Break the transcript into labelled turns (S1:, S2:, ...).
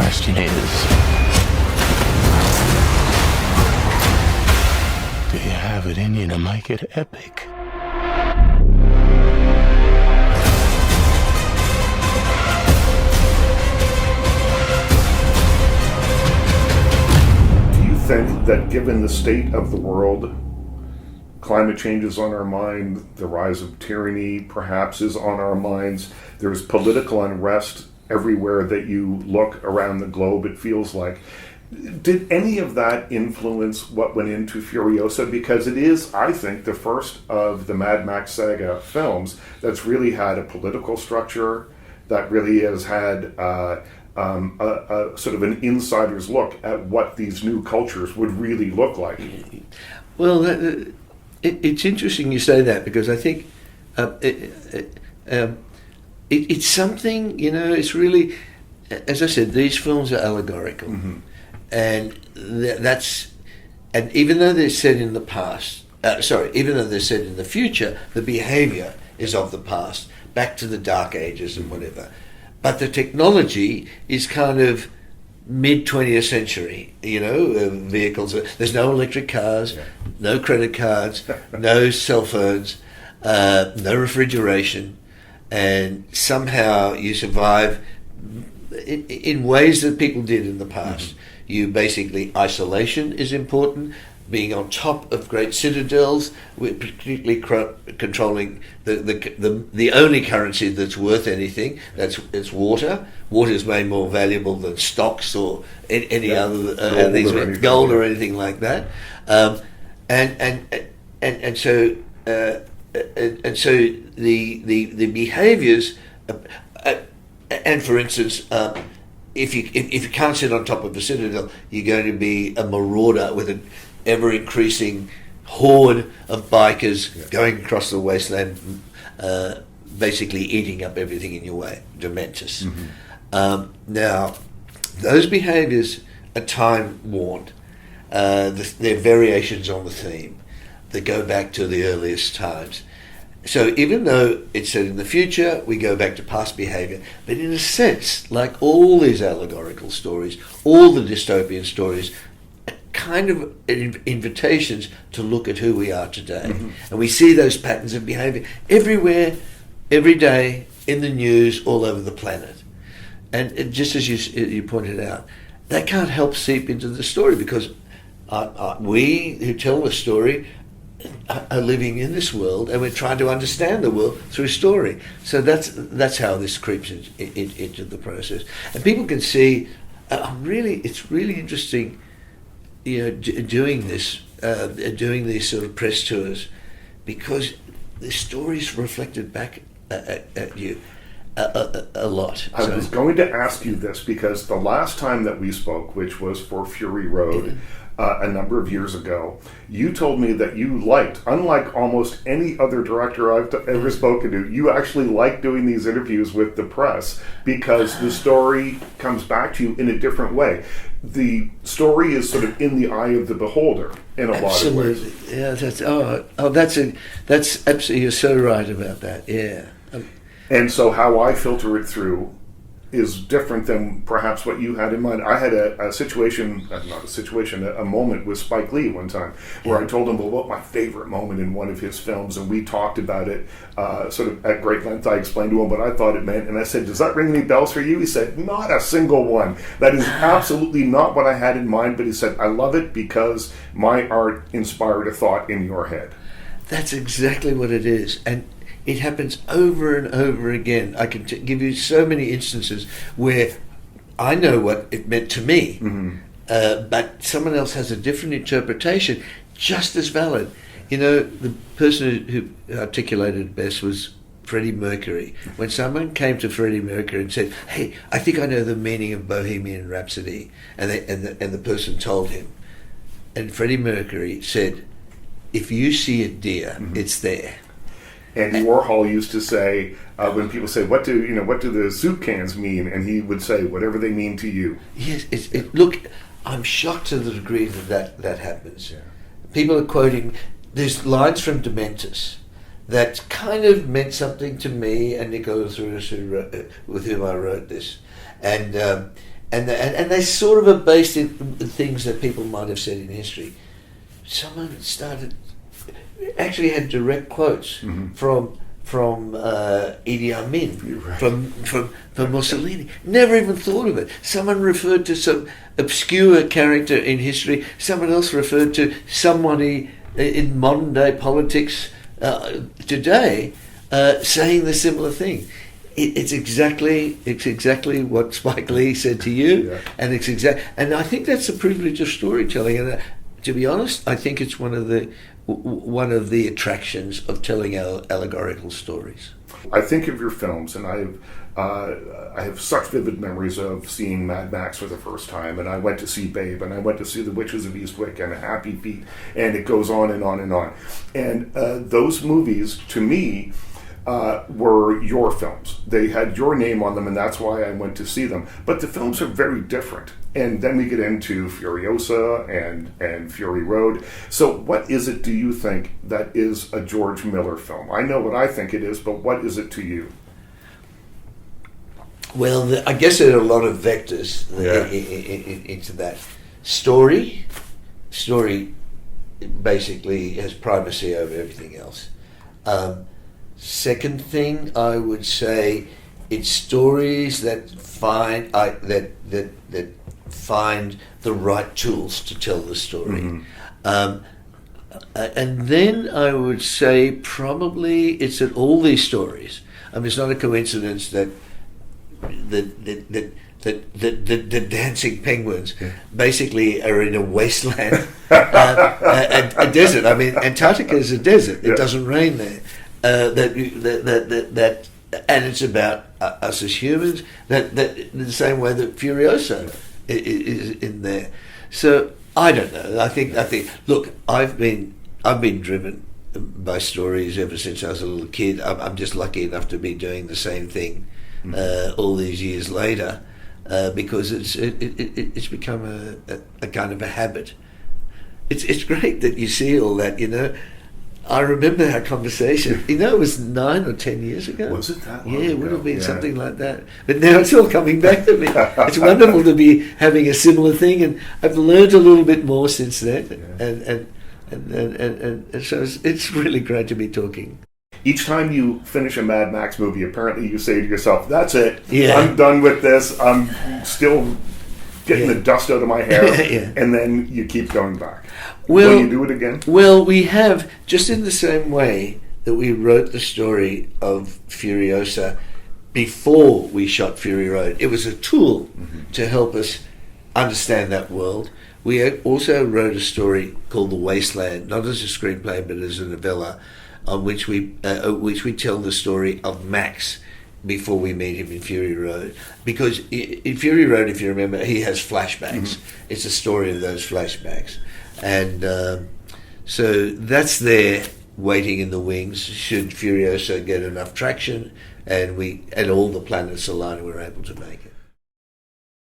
S1: question is, do you have it in you to make it epic?
S2: Do you think that given the state of the world, climate change is on our mind, the rise of tyranny perhaps is on our minds, there's political unrest everywhere that you look around the globe, it feels like. Did any of that influence what went into Furiosa? Because it is, I think, the first of the Mad Max Saga films that's really had a political structure, that really has had a sort of an insider's look at what these new cultures would really look like.
S3: Well, it's interesting you say that, because I think it's something, it's really, as I said, these films are allegorical. Mm-hmm. And and even though they're set in the past, even though they're set in the future, the behavior is of the past, back to the Dark Ages and whatever. But the technology is kind of mid-20th century, vehicles. There's no electric cars, no credit cards, no cell phones, no refrigeration, and somehow you survive in ways that people did in the past. Mm-hmm. You basically, isolation is important, being on top of great citadels, particularly controlling the only currency that's worth anything, it's water. Water is way more valuable than stocks or any other gold or anything like that. And so the behaviours, and for instance, if you can't sit on top of a citadel, you're going to be a marauder with an ever-increasing horde of bikers going across the wasteland, basically eating up everything in your way. Dementors. Mm-hmm. Now, those behaviours are time-worn. They're variations on the theme that go back to the earliest times. So even though it's set in the future, we go back to past behaviour. But in a sense, like all these allegorical stories, all the dystopian stories, are kind of invitations to look at who we are today. Mm-hmm. And we see those patterns of behaviour everywhere, every day, in the news, all over the planet. And just as you pointed out, that can't help seep into the story, because we who tell the story are living in this world, and we're trying to understand the world through story. So that's how this creeps into the process, and people can see. It's really interesting, doing this, doing these sort of press tours, because the story's reflected back at you a lot.
S2: I was going to ask you this, because the last time that we spoke, which was for Fury Road. A number of years ago, you told me that you liked, unlike almost any other director I've ever spoken to, you actually like doing these interviews with the press, because the story comes back to you in a different way. The story is sort of in the eye of the beholder in a lot of ways.
S3: Yeah, that's absolutely, you're so right about that. Yeah.
S2: And so how I filter it through is different than perhaps what you had in mind. I had a moment with Spike Lee one time where I told him about my favorite moment in one of his films, and we talked about it sort of at great length. I explained to him what I thought it meant, and I said, "Does that ring any bells for you?" He said, "Not a single one. That is absolutely not what I had in mind," but he said, "I love it because my art inspired a thought in your head."
S3: That's exactly what it is. And it happens over and over again. I can give you so many instances where I know what it meant to me, mm-hmm. But someone else has a different interpretation, just as valid. The person who articulated it best was Freddie Mercury. When someone came to Freddie Mercury and said, "Hey, I think I know the meaning of Bohemian Rhapsody," and the person told him, and Freddie Mercury said, "If you see a deer, mm-hmm. it's there."
S2: Andy Warhol used to say, when people say, what do the soup cans mean? And he would say, whatever they mean to you.
S3: Yes, look, I'm shocked to the degree that happens. Yeah. People are quoting, there's lines from Dementors that kind of meant something to me and Nicola Thuris, with whom I wrote this. And and they sort of are based in things that people might have said in history. Someone actually had direct quotes from Idi Amin, from Mussolini. Never even thought of it. Someone referred to some obscure character in history. Someone else referred to somebody in modern day politics today saying the similar thing. It's exactly what Spike Lee said to you, and and I think that's the privilege of storytelling. And to be honest, I think it's one of the attractions of telling allegorical stories.
S2: I think of your films, and I have such vivid memories of seeing Mad Max for the first time, and I went to see Babe, and I went to see The Witches of Eastwick, and Happy Feet, and it goes on and on and on. And those movies, to me, were your films. They had your name on them, and that's why I went to see them. But the films are very different. And then we get into Furiosa and Fury Road. So what is it, do you think, that is a George Miller film? I know what I think it is, but what is it to you?
S3: Well, I guess there are a lot of vectors into that. Story basically has primacy over everything else. Second thing, I would say, it's stories that find the right tools to tell the story. And then I would say probably it's that all these stories. I mean, it's not a coincidence that the dancing penguins basically are in a wasteland, a desert. I mean, Antarctica is a desert. It doesn't rain there. And it's about us as humans. That in the same way that Furiosa is in there. So I don't know. I think. Look, I've been driven by stories ever since I was a little kid. I'm just lucky enough to be doing the same thing all these years later, because it's become a kind of a habit. It's great that you see all that. I remember our conversation. It was 9 or 10 years ago.
S2: Was it that long ago?
S3: Yeah, it would have been something like that. But now it's all coming back to me. It's wonderful to be having a similar thing, and I've learned a little bit more since then. And so it's really great to be talking.
S2: Each time you finish a Mad Max movie, apparently you say to yourself, "That's it.
S3: Yeah.
S2: I'm done with this. I'm still getting the dust out of my hair." And then you keep going back. Will you do it again?
S3: Well, we have, just in the same way that we wrote the story of Furiosa before we shot Fury Road. It was a tool to help us understand that world. We also wrote a story called The Wasteland, not as a screenplay but as a novella, on which we tell the story of Max before we meet him in Fury Road. Because in Fury Road, if you remember, he has flashbacks. It's a story of those flashbacks. And so that's there waiting in the wings should Furiosa get enough traction and all the planets align, we're able to make it.